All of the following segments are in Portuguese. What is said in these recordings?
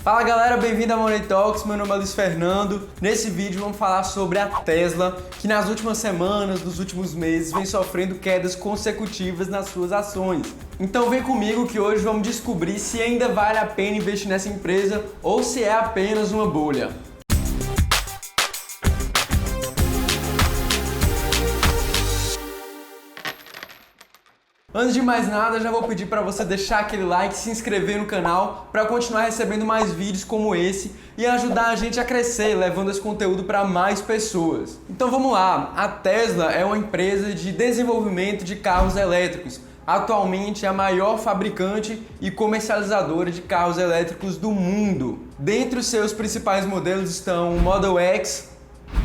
Fala galera, bem-vindo a Money Talks, meu nome é Luiz Fernando. Nesse vídeo vamos falar sobre a Tesla, que nas últimas semanas, nos últimos meses, vem sofrendo quedas consecutivas nas suas ações. Então vem comigo que hoje vamos descobrir se ainda vale a pena investir nessa empresa ou se é apenas uma bolha. Antes de mais nada, já vou pedir para você deixar aquele like, se inscrever no canal para continuar recebendo mais vídeos como esse e ajudar a gente a crescer, levando esse conteúdo para mais pessoas. Então vamos lá, a Tesla é uma empresa de desenvolvimento de carros elétricos. Atualmente é a maior fabricante e comercializadora de carros elétricos do mundo. Dentre os seus principais modelos estão o Model X,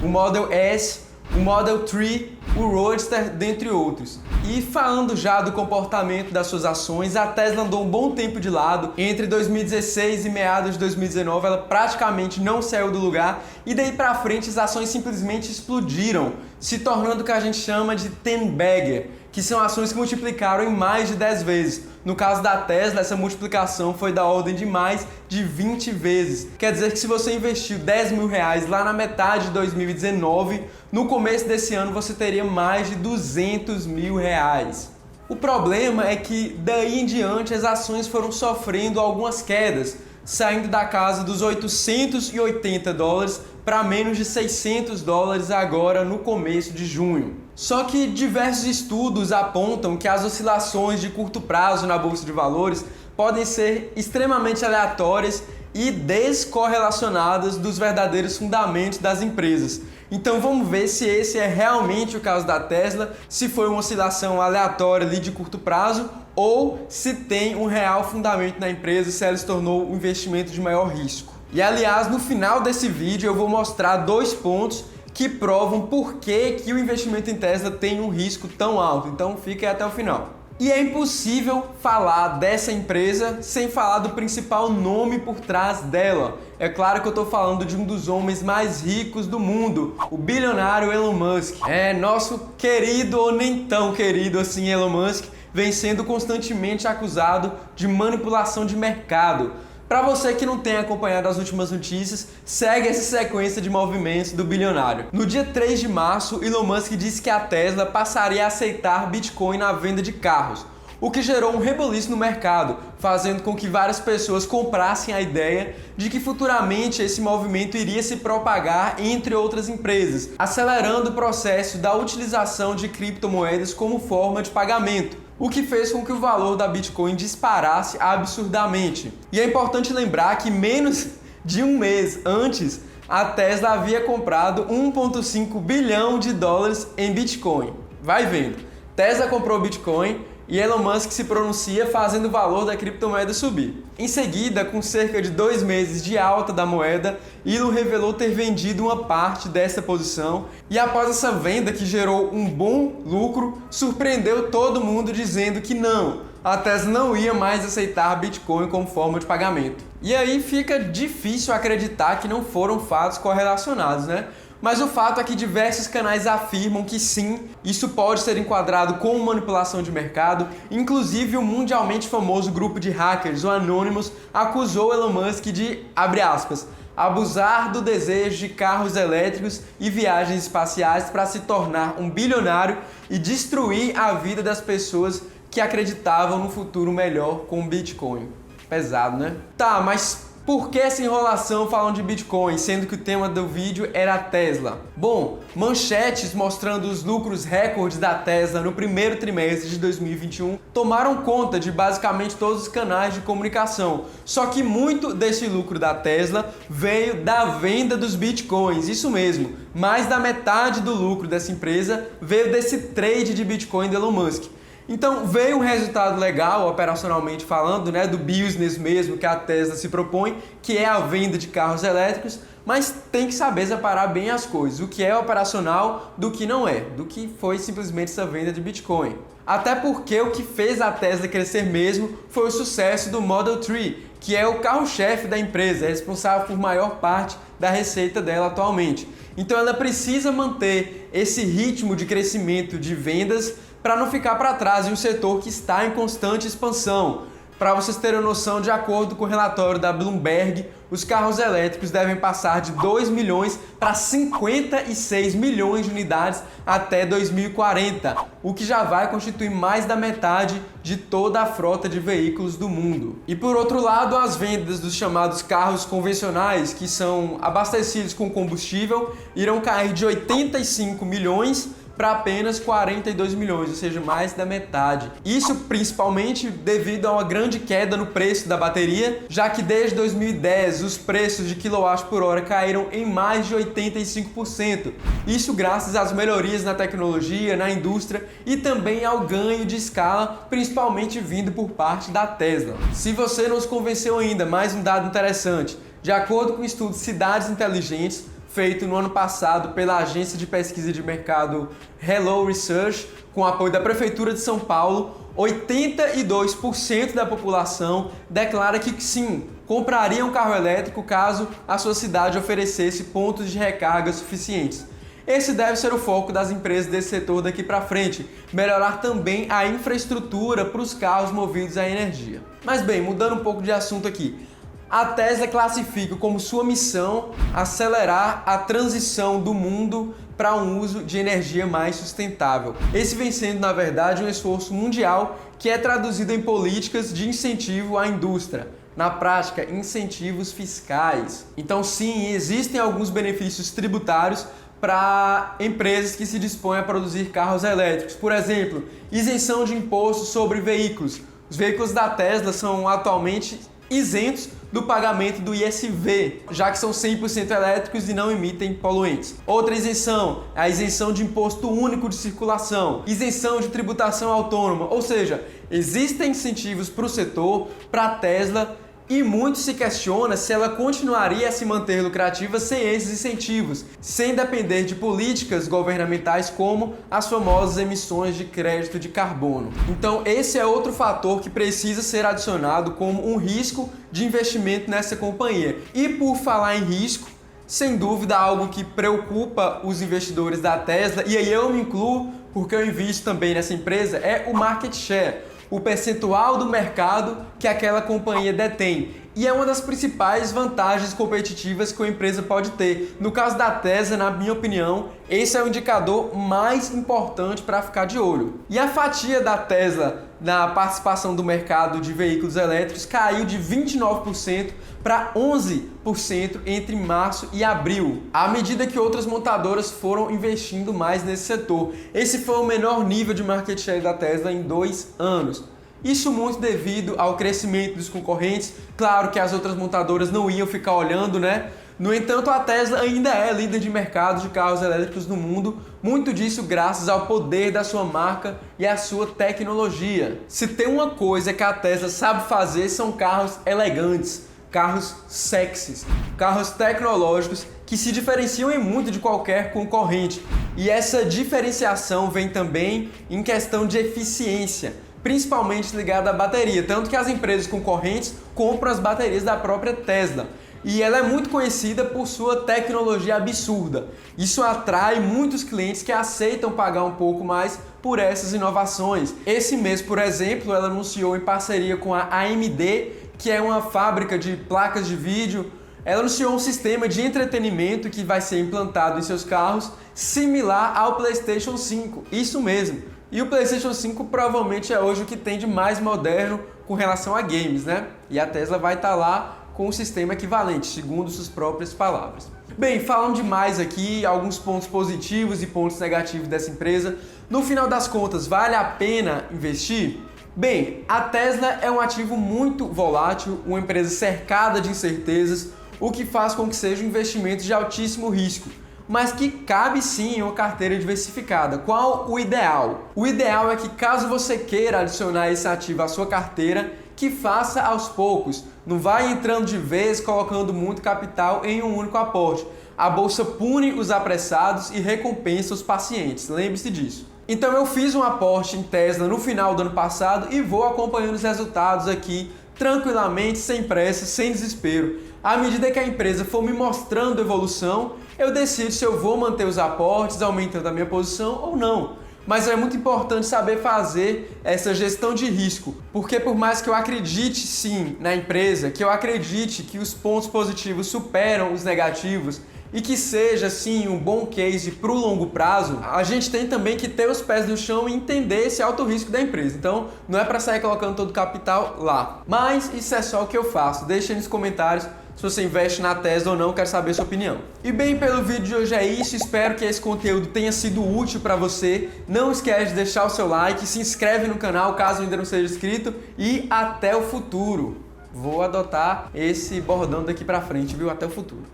o Model S, o Model 3, o Roadster, dentre outros. E falando já do comportamento das suas ações, a Tesla andou um bom tempo de lado. Entre 2016 e meados de 2019, ela praticamente não saiu do lugar e daí pra frente as ações simplesmente explodiram, se tornando o que a gente chama de 10-bagger, que são ações que multiplicaram em mais de 10 vezes. No caso da Tesla, essa multiplicação foi da ordem de mais de 20 vezes. Quer dizer que se você investiu 10 mil reais lá na metade de 2019, no começo desse ano você teria mais de 200 mil reais. O problema é que daí em diante as ações foram sofrendo algumas quedas, saindo da casa dos 880 dólares para menos de 600 dólares agora no começo de junho. Só que diversos estudos apontam que as oscilações de curto prazo na bolsa de valores podem ser extremamente aleatórias e descorrelacionadas dos verdadeiros fundamentos das empresas. Então vamos ver se esse é realmente o caso da Tesla, se foi uma oscilação aleatória ali de curto prazo ou se tem um real fundamento na empresa, se ela se tornou um investimento de maior risco. E aliás, no final desse vídeo eu vou mostrar 2 pontos que provam por que o investimento em Tesla tem um risco tão alto. Então fique até o final. E é impossível falar dessa empresa sem falar do principal nome por trás dela. É claro que eu estou falando de um dos homens mais ricos do mundo, o bilionário Elon Musk. Nosso querido ou nem tão querido assim Elon Musk vem sendo constantemente acusado de manipulação de mercado. Para você que não tem acompanhado as últimas notícias, segue essa sequência de movimentos do bilionário. No dia 3 de março, Elon Musk disse que a Tesla passaria a aceitar Bitcoin na venda de carros, o que gerou um reboliço no mercado, fazendo com que várias pessoas comprassem a ideia de que futuramente esse movimento iria se propagar entre outras empresas, acelerando o processo da utilização de criptomoedas como forma de pagamento, o que fez com que o valor da Bitcoin disparasse absurdamente. E é importante lembrar que menos de um mês antes, a Tesla havia comprado 1,5 bilhão de dólares em Bitcoin. Vai vendo, Tesla comprou Bitcoin e Elon Musk se pronuncia fazendo o valor da criptomoeda subir. Em seguida, com cerca de 2 meses de alta da moeda, Elon revelou ter vendido uma parte dessa posição e após essa venda que gerou um bom lucro, surpreendeu todo mundo dizendo que não, a Tesla não ia mais aceitar Bitcoin como forma de pagamento. E aí fica difícil acreditar que não foram fatos correlacionados, né? Mas o fato é que diversos canais afirmam que sim, isso pode ser enquadrado como manipulação de mercado. Inclusive o mundialmente famoso grupo de hackers, o Anonymous, acusou Elon Musk de, abre aspas, abusar do desejo de carros elétricos e viagens espaciais para se tornar um bilionário e destruir a vida das pessoas que acreditavam no futuro melhor com o Bitcoin. Pesado, né? Tá, mas por que essa enrolação falando de Bitcoin, sendo que o tema do vídeo era a Tesla? Bom, manchetes mostrando os lucros recordes da Tesla no primeiro trimestre de 2021 tomaram conta de basicamente todos os canais de comunicação. Só que muito desse lucro da Tesla veio da venda dos Bitcoins, isso mesmo. Mais da metade do lucro dessa empresa veio desse trade de Bitcoin de Elon Musk. Então veio um resultado legal, operacionalmente falando, né, do business mesmo que a Tesla se propõe, que é a venda de carros elétricos, mas tem que saber separar bem as coisas, o que é operacional do que não é, do que foi simplesmente essa venda de Bitcoin. Até porque o que fez a Tesla crescer mesmo foi o sucesso do Model 3, que é o carro-chefe da empresa, é responsável por maior parte da receita dela atualmente. Então ela precisa manter esse ritmo de crescimento de vendas para não ficar para trás em um setor que está em constante expansão. Para vocês terem noção, de acordo com o relatório da Bloomberg, os carros elétricos devem passar de 2 milhões para 56 milhões de unidades até 2040, o que já vai constituir mais da metade de toda a frota de veículos do mundo. E por outro lado, as vendas dos chamados carros convencionais, que são abastecidos com combustível, irão cair de 85 milhões para apenas 42 milhões, ou seja, mais da metade. Isso principalmente devido a uma grande queda no preço da bateria, já que desde 2010 os preços de kWh caíram em mais de 85%. Isso graças às melhorias na tecnologia, na indústria e também ao ganho de escala, principalmente vindo por parte da Tesla. Se você não se convenceu ainda, mais um dado interessante. De acordo com o estudo Cidades Inteligentes, feito no ano passado pela agência de pesquisa de mercado Hello Research, com apoio da Prefeitura de São Paulo, 82% da população declara que sim, compraria um carro elétrico caso a sua cidade oferecesse pontos de recarga suficientes. Esse deve ser o foco das empresas desse setor daqui para frente, melhorar também a infraestrutura para os carros movidos a energia. Mas bem, mudando um pouco de assunto aqui, a Tesla classifica como sua missão acelerar a transição do mundo para um uso de energia mais sustentável. Esse vem sendo, na verdade, um esforço mundial que é traduzido em políticas de incentivo à indústria. Na prática, incentivos fiscais. Então, sim, existem alguns benefícios tributários para empresas que se dispõem a produzir carros elétricos. Por exemplo, isenção de imposto sobre veículos. Os veículos da Tesla são atualmente isentos do pagamento do ISV, já que são 100% elétricos e não emitem poluentes. Outra isenção é a isenção de imposto único de circulação, isenção de tributação autônoma, ou seja, existem incentivos para o setor, para a Tesla, e muito se questiona se ela continuaria a se manter lucrativa sem esses incentivos, sem depender de políticas governamentais como as famosas emissões de crédito de carbono. Então esse é outro fator que precisa ser adicionado como um risco de investimento nessa companhia. E por falar em risco, sem dúvida algo que preocupa os investidores da Tesla, e aí eu me incluo porque eu invisto também nessa empresa, é o market share, o percentual do mercado que aquela companhia detém. E é uma das principais vantagens competitivas que a empresa pode ter. No caso da Tesla, na minha opinião, esse é o indicador mais importante para ficar de olho. E a fatia da Tesla na participação do mercado de veículos elétricos caiu de 29% para 11% entre março e abril, à medida que outras montadoras foram investindo mais nesse setor. Esse foi o menor nível de market share da Tesla em 2 anos. Isso muito devido ao crescimento dos concorrentes. Claro que as outras montadoras não iam ficar olhando, né? No entanto, a Tesla ainda é líder de mercado de carros elétricos no mundo, muito disso graças ao poder da sua marca e à sua tecnologia. Se tem uma coisa que a Tesla sabe fazer, são carros elegantes, carros sexys, carros tecnológicos que se diferenciam em muito de qualquer concorrente. E essa diferenciação vem também em questão de eficiência, principalmente ligada à bateria, tanto que as empresas concorrentes compram as baterias da própria Tesla. E ela é muito conhecida por sua tecnologia absurda. Isso atrai muitos clientes que aceitam pagar um pouco mais por essas inovações. Esse mês, por exemplo, ela anunciou em parceria com a AMD, que é uma fábrica de placas de vídeo, ela anunciou um sistema de entretenimento que vai ser implantado em seus carros, similar ao PlayStation 5. Isso mesmo. E o PlayStation 5 provavelmente é hoje o que tem de mais moderno com relação a games, né? E a Tesla vai estar lá com um sistema equivalente, segundo suas próprias palavras. Bem, falando demais aqui, alguns pontos positivos e pontos negativos dessa empresa. No final das contas, vale a pena investir? Bem, a Tesla é um ativo muito volátil, uma empresa cercada de incertezas, o que faz com que seja um investimento de altíssimo risco, mas que cabe sim em uma carteira diversificada. Qual o ideal? O ideal é que, caso você queira adicionar esse ativo à sua carteira, que faça aos poucos, não vai entrando de vez colocando muito capital em um único aporte. A bolsa pune os apressados e recompensa os pacientes, lembre-se disso. Então eu fiz um aporte em Tesla no final do ano passado e vou acompanhando os resultados aqui tranquilamente, sem pressa, sem desespero. À medida que a empresa for me mostrando evolução, eu decido se eu vou manter os aportes, aumentando a minha posição ou não. Mas é muito importante saber fazer essa gestão de risco, porque por mais que eu acredite sim na empresa, que eu acredite que os pontos positivos superam os negativos e que seja sim um bom case para o longo prazo, a gente tem também que ter os pés no chão e entender esse alto risco da empresa. Então não é para sair colocando todo o capital lá. Mas isso é só o que eu faço. Deixa aí nos comentários se você investe na Tesla ou não, quero saber a sua opinião. E bem, pelo vídeo de hoje é isso, espero que esse conteúdo tenha sido útil para você. Não esquece de deixar o seu like, se inscreve no canal caso ainda não seja inscrito e até o futuro. Vou adotar esse bordão daqui para frente, viu? Até o futuro.